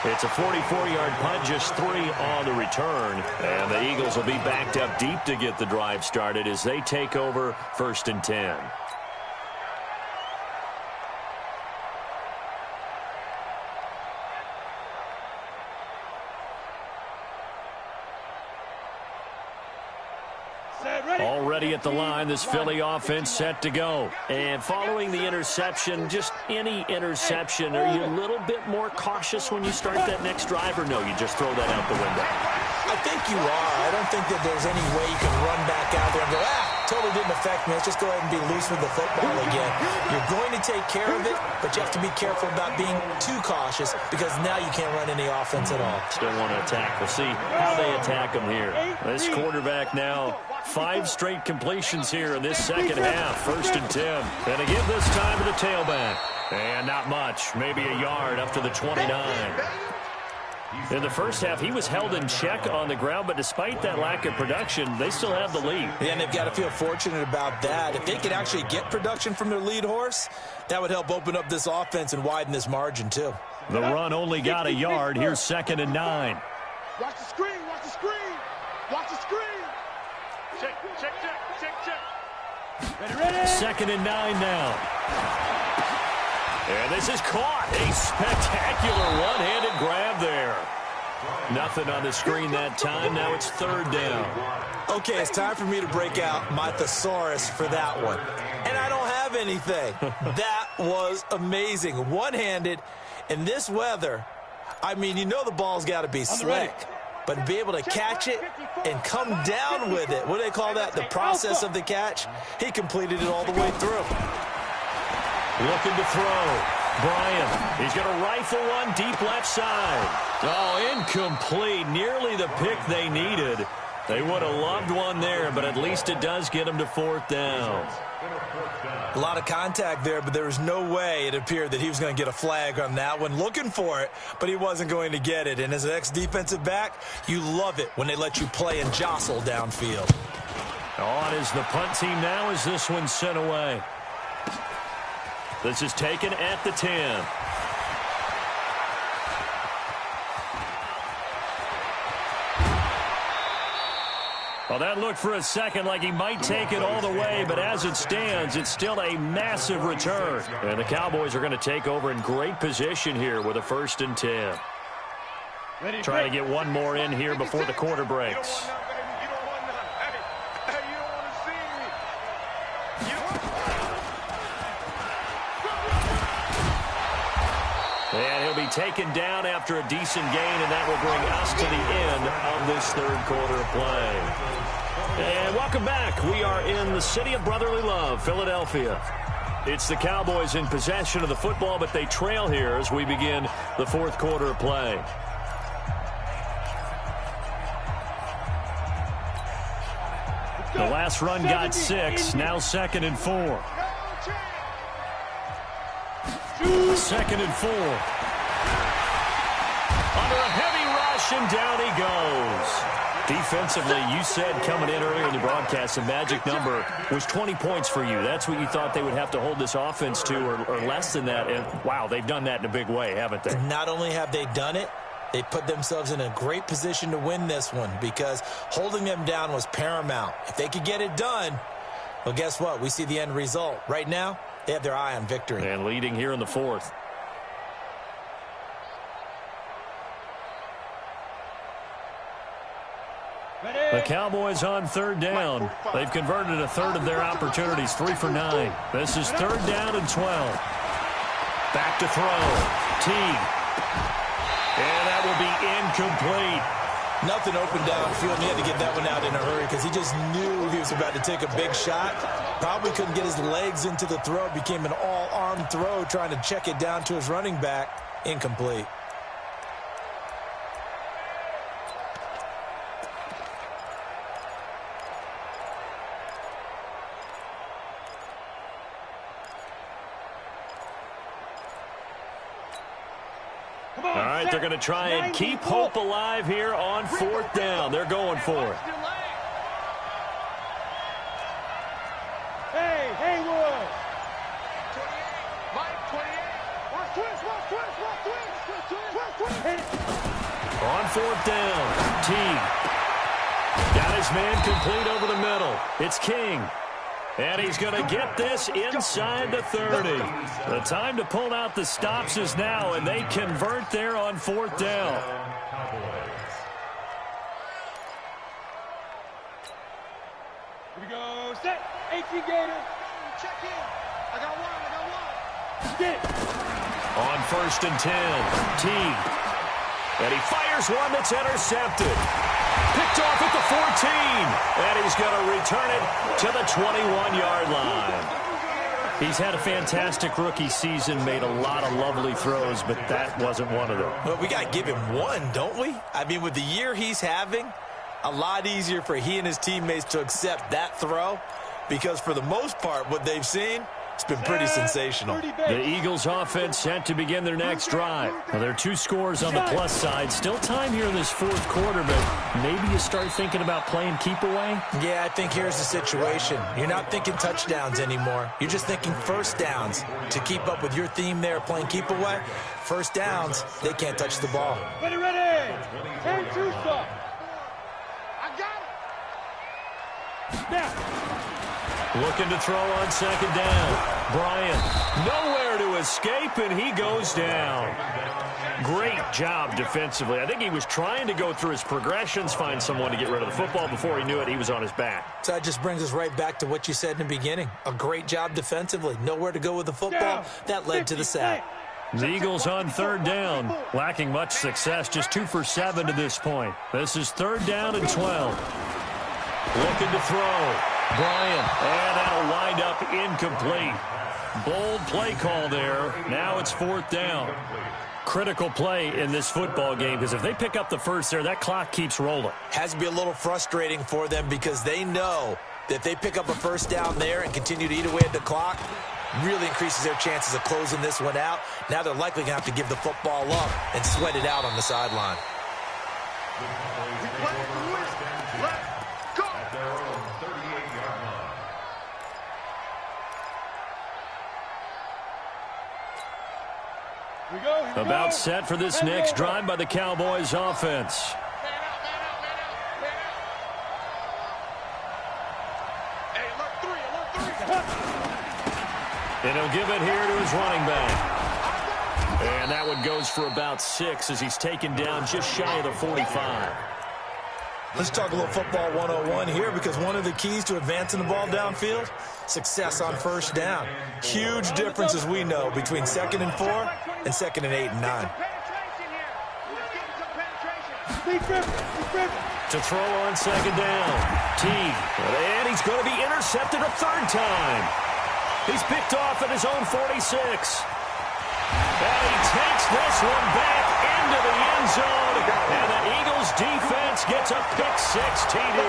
It's a 44-yard punt, just 3 on the return. And the Eagles will be backed up deep to get the drive started as they take over 1st and 10. Already at the line, this Philly offense set to go. And following the interception, just any interception, are you a little bit more cautious when you start that next drive, or no, you just throw that out the window? I think you are. I don't think that there's any way you can run back out there and go, totally didn't affect me. Let's just go ahead and be loose with the football again. You're going to take care of it, but you have to be careful about being too cautious because now you can't run any offense at all. Still want to attack. We'll see how they attack them here. This quarterback now, 5 straight completions here in this second half. 1st and 10. And to give this time to the tailback. And not much. Maybe a yard up to the 29. In the first half, he was held in check on the ground, but despite that lack of production, they still have the lead. Yeah, and they've got to feel fortunate about that. If they could actually get production from their lead horse, that would help open up this offense and widen this margin, too. The run only got a yard. Here's 2nd and 9. Watch the screen. Watch the screen. Watch the screen. Check. Ready. 2nd and 9 now. And this is caught. A spectacular one-handed grab there. Nothing on the screen that time. Now it's 3rd down. Okay, it's time for me to break out my thesaurus for that one. And I don't have anything. That was amazing. One-handed in this weather. I mean, you know the ball's got to be slick. but to be able to catch it and come down with it, what do they call that, the process of the catch? He completed it all the way through. Looking to throw. Bryant, he's going to rifle one deep left side. Oh, incomplete. Nearly the pick they needed. They would have loved one there, but at least it does get them to 4th down. A lot of contact there, but there was no way it appeared that he was going to get a flag on that one. Looking for it, but he wasn't going to get it. And as an ex-defensive back, you love it when they let you play and jostle downfield. On is the punt team now as this one's sent away. This is taken at the 10. Well, that looked for a second like he might take it all the way, but as it stands, it's still a massive return. And the Cowboys are going to take over in great position here with a 1st and 10. Trying to get one more in here before the quarter breaks. And he'll be taken down after a decent gain, and that will bring us to the end of this 3rd quarter of play. And welcome back. We are in the city of brotherly love, Philadelphia. It's the Cowboys in possession of the football, but they trail here as we begin the 4th quarter of play. The last run got 6, now 2nd and 4. 2nd and 4. Under a heavy rush, and down he goes. Defensively, you said coming in earlier in the broadcast, the magic number was 20 points for you. That's what you thought they would have to hold this offense to, or less than that. And, wow, they've done that in a big way, haven't they? And not only have they done it, they put themselves in a great position to win this one because holding them down was paramount. If they could get it done, well, guess what? We see the end result. Right now, they have their eye on victory. And leading here in the 4th. The Cowboys on 3rd down. They've converted a 1/3 of their opportunities, 3 for 9. This is 3rd down and 12. Back to throw. Teague. And that will be incomplete. Nothing open downfield. He had to get that one out in a hurry because he just knew he was about to take a big shot. Probably couldn't get his legs into the throw. Became an all-arm throw trying to check it down to his running back. Incomplete. All right, they're going to try and keep hope alive here on 4th down. They're going for it. Hey, Haywood. 28. On 4th down, Teague. Got his man complete over the middle. It's King. And he's going to get this inside the 30. The time to pull out the stops is now, and they convert there on 4th down. Here we go. Set. 18 Gators. Check in. I got one. Get it. On 1st and 10, Teague. And he fires one that's intercepted. Picked off at the 14. And he's going to return it to the 21-yard line. He's had a fantastic rookie season, made a lot of lovely throws, but that wasn't one of them. Well, we got to give him one, don't we? I mean, with the year he's having, a lot easier for he and his teammates to accept that throw because for the most part, what they've seen, it's been pretty sensational. The Eagles offense set to begin their next drive. Well, there are 2 scores on the plus side. Still time here in this 4th quarter, but maybe you start thinking about playing keep away? Yeah, I think here's the situation. You're not thinking touchdowns anymore. You're just thinking 1st downs. To keep up with your theme there, playing keep away, 1st downs, they can't touch the ball. Ready. 10-2 stop. I got it. Now. Looking to throw on 2nd down. Bryant, nowhere to escape, and he goes down. Great job defensively. I think he was trying to go through his progressions, find someone to get rid of the football. Before he knew it, he was on his back. So that just brings us right back to what you said in the beginning. A great job defensively. Nowhere to go with the football. That led to the sack. The Eagles on third down, lacking much success, just 2 for 7 to this point. This is third down and 12. Looking to throw. Bryant, and that'll wind up incomplete. Bold play call there. Now it's fourth down. Critical play in this football game, because if they pick up the first there, that clock keeps rolling. Has to be a little frustrating for them because they know that if they pick up a first down there and continue to eat away at the clock, really increases their chances of closing this one out. Now they're likely going to have to give the football up and sweat it out on the sideline. About set for this next drive by the Cowboys offense. And he'll give it here to his running back. And that one goes for about 6 as he's taken down just shy of the 45. Let's talk a little football 101 here, because one of the keys to advancing the ball downfield, success on first down. Huge difference, as we know, between 2nd and 4 and 2nd and 8 and 9. To throw on second down. Teague. And he's going to be intercepted a third time. He's picked off at his own 46. And he takes this one back into the end zone. And the Eagles defense gets a pick-6 TD.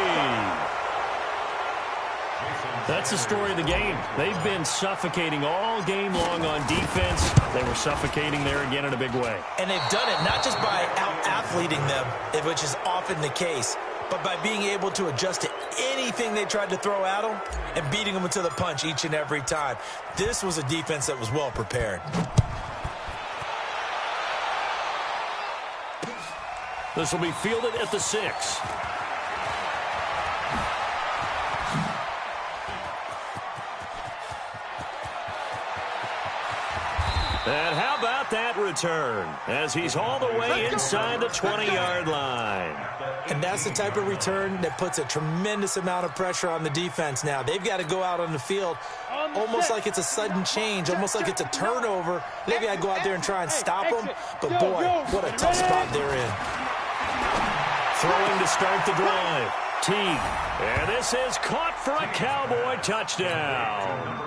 That's the story of the game. They've been suffocating all game long on defense. They were suffocating there again in a big way. And they've done it not just by out-athleting them, which is often the case, but by being able to adjust to anything they tried to throw at them and beating them to the punch each and every time. This was a defense that was well prepared. This will be fielded at the 6. And how about that return as he's all the way inside the 20-yard line. And that's the type of return that puts a tremendous amount of pressure on the defense now. They've got to go out on the field almost like it's a sudden change, almost like it's a turnover. They've got to go out there and try and stop them. But, boy, what a tough spot they're in. Throwing to start the drive. Teague. And this is caught for a Cowboy touchdown.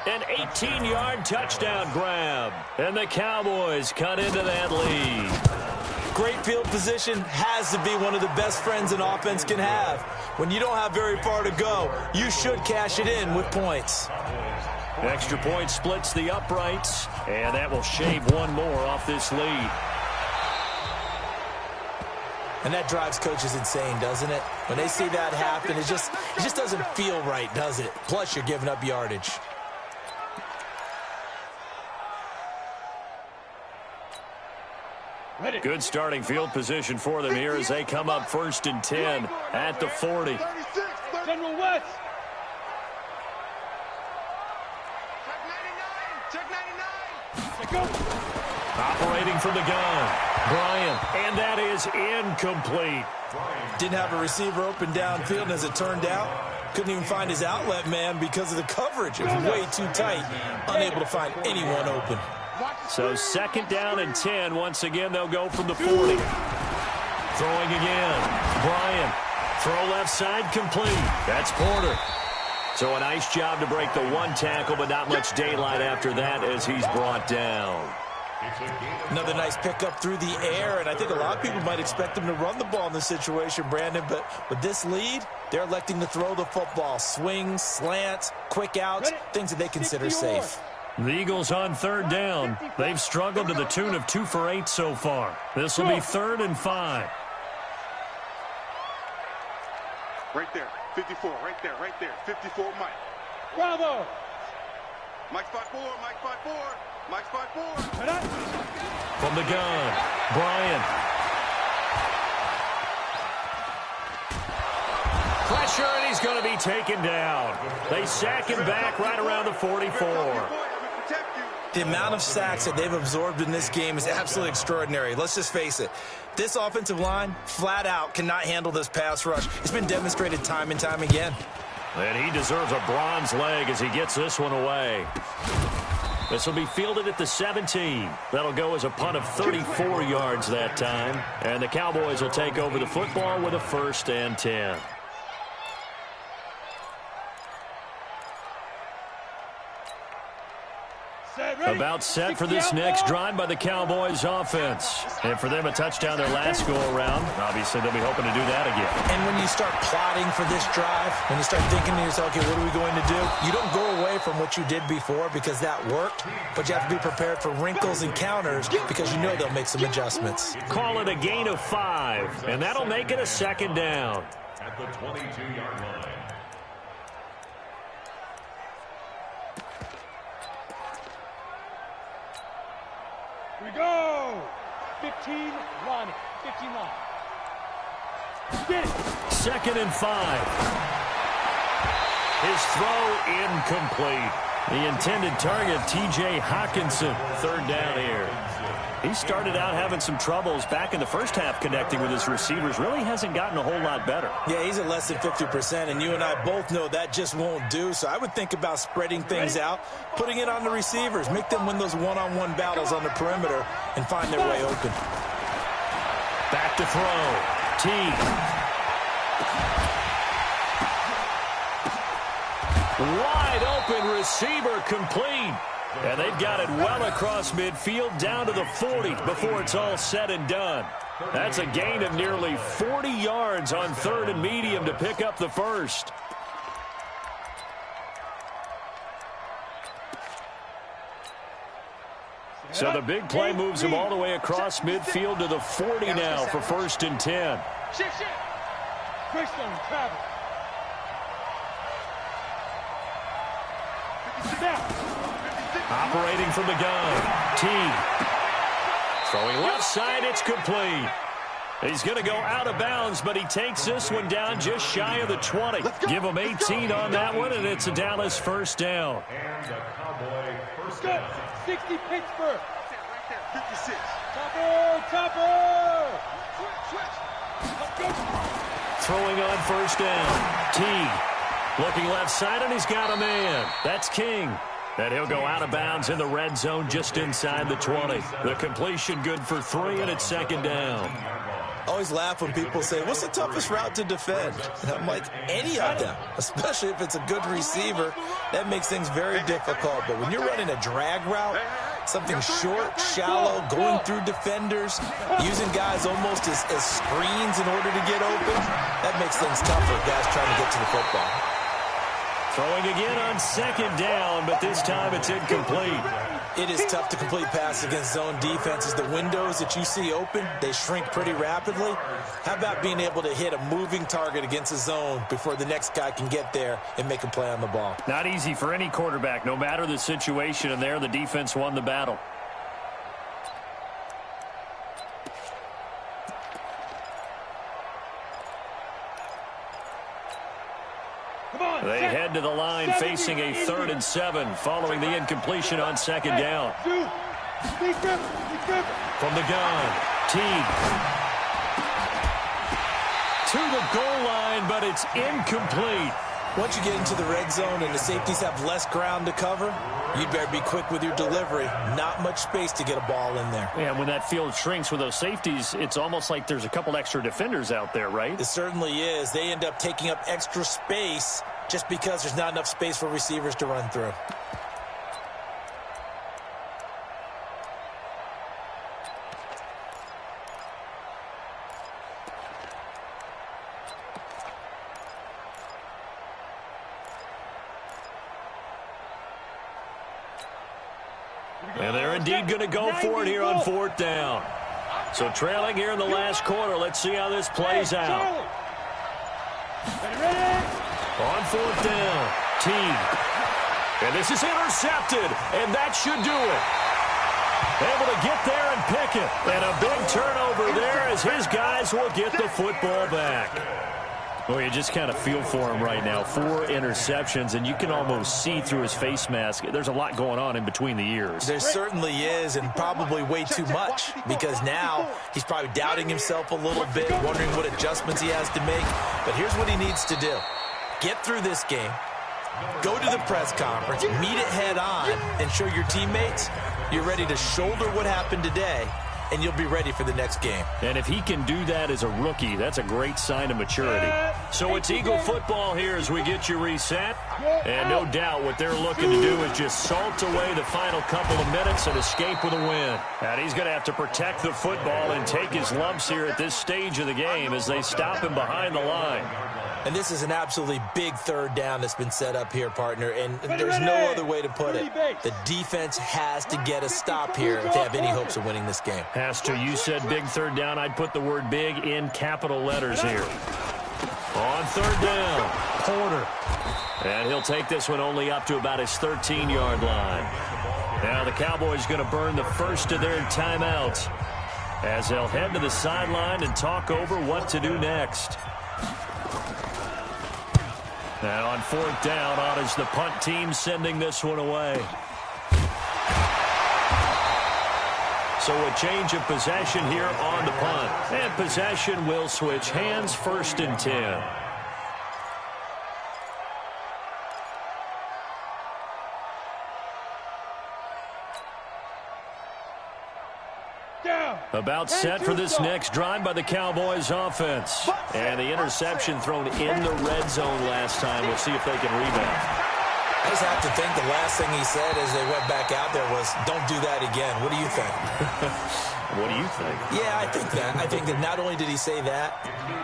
An 18-yard touchdown grab. And the Cowboys cut into that lead. Great field position has to be one of the best friends an offense can have. When you don't have very far to go, you should cash it in with points. Extra point splits the uprights, and that will shave one more off this lead. And that drives coaches insane, doesn't it? When they see that happen, it just doesn't feel right, does it? Plus, you're giving up yardage. Good starting field position for them here as they come up 1st and 10 at the 40. General West. Check 99. Operating from the gun. Bryant. And that is incomplete. Didn't have a receiver open downfield, and as it turned out, couldn't even find his outlet man because of the coverage. It was way too tight, unable to find anyone open. So 2nd down and 10. Once again, they'll go from the 40. Throwing again. Bryant. Throw left side complete. That's Porter. So a nice job to break the one tackle, but not much daylight after that as he's brought down. Another nice pickup through the air, and I think a lot of people might expect them to run the ball in this situation, Brandon, but with this lead, they're electing to throw the football. Swings, slants, quick outs, things that they consider safe. The Eagles on 3rd down. They've struggled to the tune of 2 for 8 so far. This will be 3rd and 5. Right there, 54, right there, 54, Mike. Bravo. Mike spot 4, Mike spot 4, Mike spot 4. From the gun, Bryant. Pressure, and he's going to be taken down. They sack him back right around the 44. The amount of sacks that they've absorbed in this game is absolutely extraordinary. Let's just face it. This offensive line, flat out, cannot handle this pass rush. It's been demonstrated time and time again. And he deserves a bronze leg as he gets this one away. This will be fielded at the 17. That'll go as a punt of 34 yards that time. And the Cowboys will take over the football with a 1st and 10. About set for this next drive by the Cowboys offense. And for them, a touchdown their last go-around. Obviously, they'll be hoping to do that again. And when you start plotting for this drive, when you start thinking to yourself, okay, what are we going to do? You don't go away from what you did before because that worked, but you have to be prepared for wrinkles and counters because you know they'll make some adjustments. Call it a gain of 5, and that'll make it a 2nd down. At the 22-yard line. Here we go. 15 line. 15 line. Get it. 2nd and 5. His throw incomplete. The intended target, T.J. Hawkinson. 3rd down here. He started out having some troubles back in the first half connecting with his receivers. Really hasn't gotten a whole lot better. Yeah, he's at less than 50%, and you and I both know that just won't do. So I would think about spreading things out, putting it on the receivers, make them win those one-on-one battles on the perimeter, and find their way open. Back to throw. T. Wide open receiver complete. And they've got it well across midfield down to the 40 before it's all said and done. That's a gain of nearly 40 yards on 3rd and medium to pick up the 1st. So the big play moves him all the way across midfield to the 40 now for 1st and 10. Christian travel. Operating from the gun. T. Throwing left side, it's complete. He's going to go out of bounds, but he takes this one down just shy of the 20. Give him 18 on that one, and it's a Dallas 1st down. And the Cowboy 1st down. 60 Pittsburgh. Right there, 56. Topper. Throwing on 1st down. T. Looking left side, and he's got a man. That's King. And he'll go out of bounds in the red zone just inside the 20. The completion good for 3, and it's 2nd down. I always laugh when people say, what's the toughest route to defend? And I'm like, any of them, especially if it's a good receiver. That makes things very difficult. But when you're running a drag route, something short, shallow, going through defenders, using guys almost as screens in order to get open, that makes things tougher, guys trying to get to the football. Throwing again on 2nd down, but this time it's incomplete. It is tough to complete passes against zone defenses. The windows that you see open, they shrink pretty rapidly. How about being able to hit a moving target against a zone before the next guy can get there and make a play on the ball? Not easy for any quarterback, no matter the situation, and there the defense won the battle. They head to the line facing a 3rd and 7 following the incompletion on 2nd down. From the gun, T. To the goal line, but it's incomplete. Once you get into the red zone and the safeties have less ground to cover, you'd better be quick with your delivery. Not much space to get a ball in there. And when that field shrinks with those safeties, it's almost like there's a couple extra defenders out there, right? It certainly is. They end up taking up extra space just because there's not enough space for receivers to run through. And they're indeed going to go for it here on 4th down. So trailing here in the last quarter. Let's see how this plays out. On 4th down, T. And this is intercepted, and that should do it. Able to get there and pick it. And a big turnover there as his guys will get the football back. Well, you just kind of feel for him right now. 4 interceptions, and you can almost see through his face mask. There's a lot going on in between the ears. There certainly is, and probably way too much, because now he's probably doubting himself a little bit, wondering what adjustments he has to make. But here's what he needs to do. Get through this game, Go to the press conference, meet it head on, and show your teammates you're ready to shoulder what happened today, and you'll be ready for the next game. And if he can do that as a rookie, that's a great sign of maturity. So it's Eagle football here as we get you reset. And no doubt what they're looking to do is just salt away the final couple of minutes and escape with a win. And he's going to have to protect the football and take his lumps here at this stage of the game as they stop him behind the line. And this is an absolutely big third down that's been set up here, partner, and there's no other way to put it. The defense has to get a stop here if they have any hopes of winning this game. Has to. You said big third down. I'd put the word big in capital letters here. On third down, Porter. And he'll take this one only up to about his 13-yard line. Now the Cowboys going to burn the first of their timeouts as they'll head to the sideline and talk over what to do next. Now on fourth down, on is the punt team sending this one away. So a change of possession here on the punt. And possession will switch hands, 1st and 10. About set for this next drive by the Cowboys offense. And the interception thrown in the red zone last time. We'll see if they can rebound. I just have to think the last thing he said as they went back out there was, don't do that again. What do you think? What do you think? Yeah, I think that. I think that not only did he say that,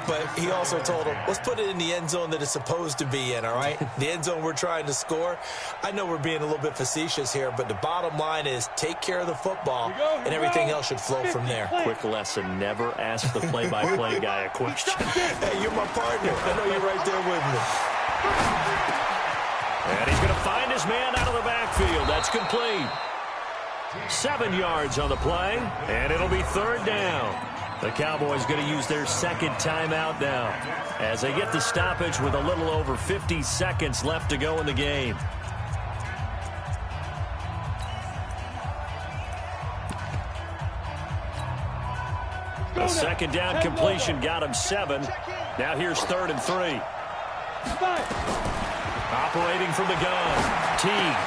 but he also told him, let's put it in the end zone that it's supposed to be in, all right? The end zone we're trying to score. I know we're being a little bit facetious here, but the bottom line is take care of the football, and everything else should flow from there. Quick lesson, never ask the play-by-play guy a question. Hey, you're my partner. I know you're right there with me. And he's going to find his man out of the backfield. That's complete. 7 yards on the play, and it'll be third down. The Cowboys going to use their second timeout now as they get the stoppage with a little over 50 seconds left to go in the game. A second down completion got him 7. Now here's 3rd and 3. Operating from the gun, Teague.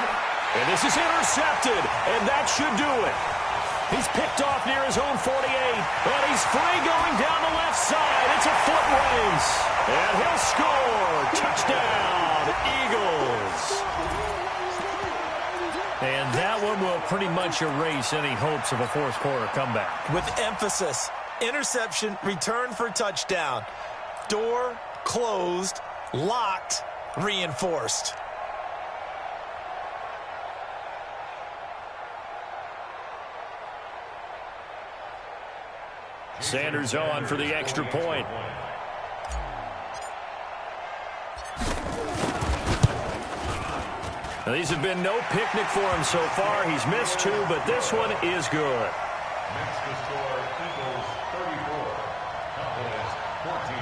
And this is intercepted, and that should do it. He's picked off near his own 48, and he's free going down the left side. It's a foot race, and he'll score. Touchdown, Eagles. And that one will pretty much erase any hopes of a fourth quarter comeback. With emphasis, interception, return for touchdown. Door closed, locked, reinforced. Sanders on for the extra point. Now, these have been no picnic for him so far. He's missed 2, but this one is good. Next to score, Eagles 34, Cowboys 14.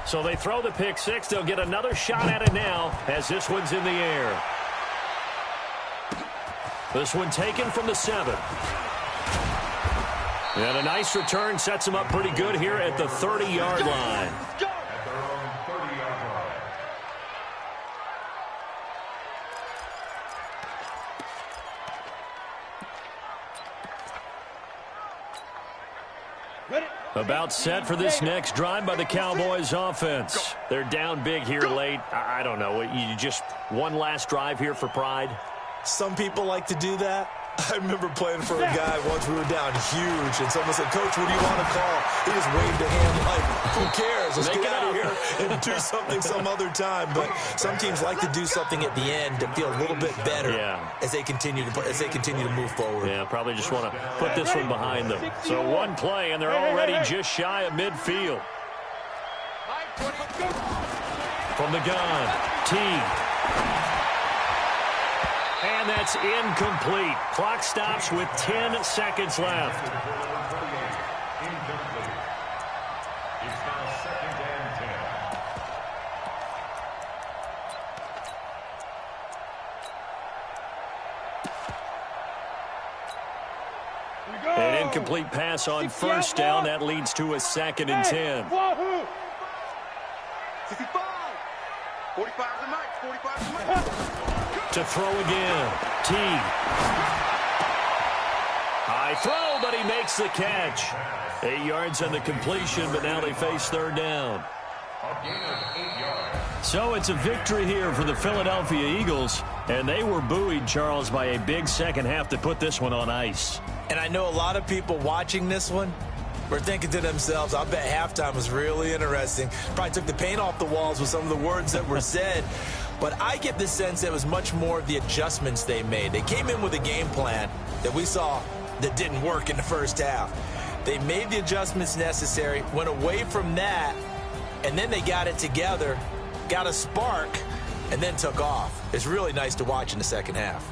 So they throw the pick 6. They'll get another shot at it now as this one's in the air. This one taken from the 7. And a nice return sets him up pretty good here at the 30-yard line. At their own 30-yard line. About set for this next drive by the Cowboys offense. They're down big here late. I don't know. You just one last drive here for pride? Some people like to do that. I remember playing for a guy once. We were down huge, and someone said, Coach, what do you want to call? He just waved a hand like, who cares? Let's get out of here and do something some other time. But some teams like to do something at the end to feel a little bit better as they continue to move forward. Yeah, probably just want to put this one behind them. So one play, and they're already just shy of midfield. From the gun, Teague. And that's incomplete. Clock stops with 10 seconds left. Incomplete. It's now 2nd and 10. incomplete pass on first down. That leads to a 2nd and 10. 65. 45 the night. 45 the night. To throw again. T. High throw, but he makes the catch. 8 yards on the completion, but now they face 3rd down. So it's a victory here for the Philadelphia Eagles, and they were buoyed, Charles, by a big second half to put this one on ice. And I know a lot of people watching this one were thinking to themselves, I bet halftime was really interesting. Probably took the paint off the walls with some of the words that were said. But I get the sense it was much more of the adjustments they made. They came in with a game plan that we saw that didn't work in the first half. They made the adjustments necessary, went away from that, and then they got it together, got a spark, and then took off. It's really nice to watch in the second half.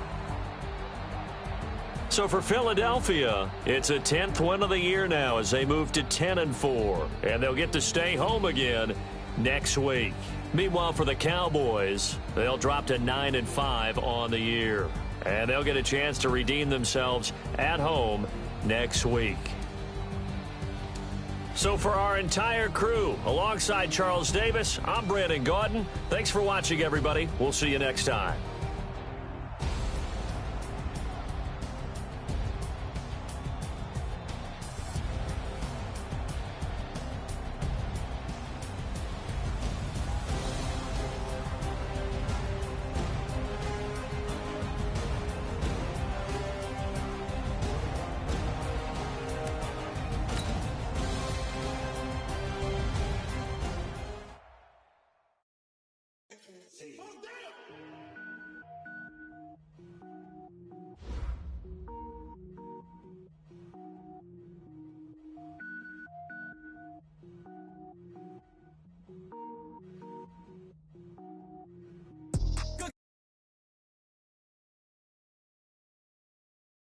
So for Philadelphia, it's a 10th win of the year now as they move to 10-4, and they'll get to stay home again next week. Meanwhile, for the Cowboys, they'll drop to 9-5 on the year, and they'll get a chance to redeem themselves at home next week. So for our entire crew, alongside Charles Davis, I'm Brandon Gaudin. Thanks for watching, everybody. We'll see you next time.